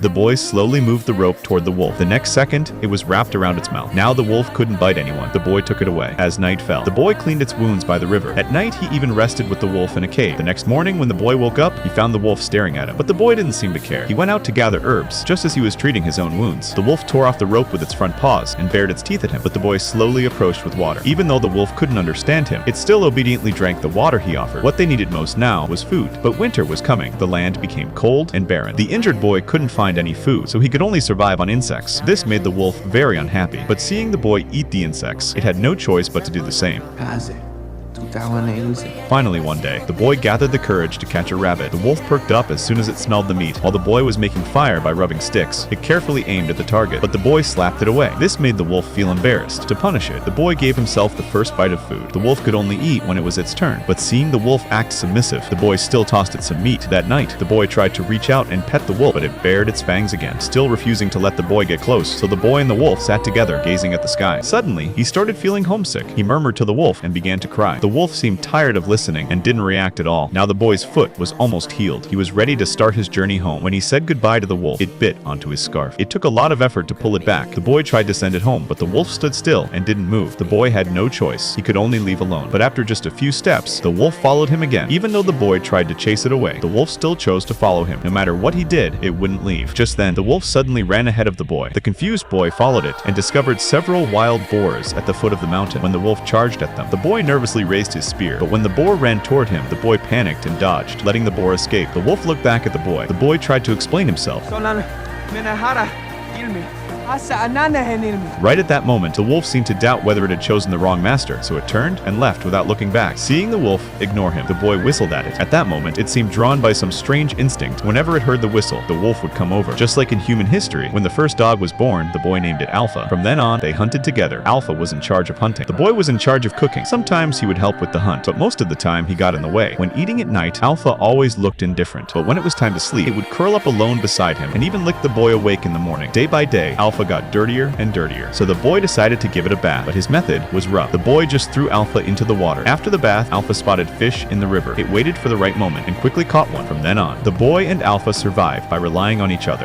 The boy slowly moved the rope toward the wolf. The next second, it was wrapped around its mouth. Now the wolf couldn't bite anyone. The boy took it away. As night fell, the boy cleaned its wounds by the river. At night, he even rested with the wolf in a cave. The next morning, when the boy woke up, he found the wolf staring at him. But the boy didn't seem to care. He went out to gather herbs, just as he was treating his own wounds. The wolf tore off the rope with its front paws and bared its teeth at him, but the boy slowly approached with water. Even though the wolf couldn't understand him, it still obediently drank the water he offered. What they needed most now was food. But winter was coming. The land became cold and barren. The injured boy couldn't find any food, so he could only survive on insects. This made the wolf very unhappy. But seeing the boy eat the insects, it had no choice but to do the same. Finally, one day, the boy gathered the courage to catch a rabbit. The wolf perked up as soon as it smelled the meat. While the boy was making fire by rubbing sticks, it carefully aimed at the target, but the boy slapped it away. This made the wolf feel embarrassed. To punish it, the boy gave himself the first bite of food. The wolf could only eat when it was its turn, but seeing the wolf act submissive, the boy still tossed it some meat. That night, the boy tried to reach out and pet the wolf, but it bared its fangs again, still refusing to let the boy get close. So the boy and the wolf sat together, gazing at the sky. Suddenly, he started feeling homesick. He murmured to the wolf and began to cry. The wolf seemed tired of listening and didn't react at all. Now the boy's foot was almost healed. He was ready to start his journey home. When he said goodbye to the wolf, it bit onto his scarf. It took a lot of effort to pull it back. The boy tried to send it home, but the wolf stood still and didn't move. The boy had no choice. He could only leave alone. But after just a few steps, the wolf followed him again. Even though the boy tried to chase it away, the wolf still chose to follow him. No matter what he did, it wouldn't leave. Just then, the wolf suddenly ran ahead of the boy. The confused boy followed it and discovered several wild boars at the foot of the mountain. When the wolf charged at them, the boy nervously raised his spear, but when the boar ran toward him, the boy panicked and dodged, letting the boar escape. The wolf looked back at the boy. The boy tried to explain himself. Right at that moment, the wolf seemed to doubt whether it had chosen the wrong master, so it turned and left without looking back. Seeing the wolf ignore him, the boy whistled at it. At that moment, it seemed drawn by some strange instinct. Whenever it heard the whistle, the wolf would come over. Just like in human history, when the first dog was born, the boy named it Alpha. From then on, they hunted together. Alpha was in charge of hunting. The boy was in charge of cooking. Sometimes he would help with the hunt, but most of the time he got in the way. When eating at night, Alpha always looked indifferent, but when it was time to sleep, it would curl up alone beside him and even lick the boy awake in the morning. Day by day, Alpha got dirtier and dirtier, so the boy decided to give it a bath, but his method was rough. The boy just threw Alpha into the water. After the bath, Alpha spotted fish in the river. It waited for the right moment and quickly caught one. From then on, the boy and Alpha survived by relying on each other.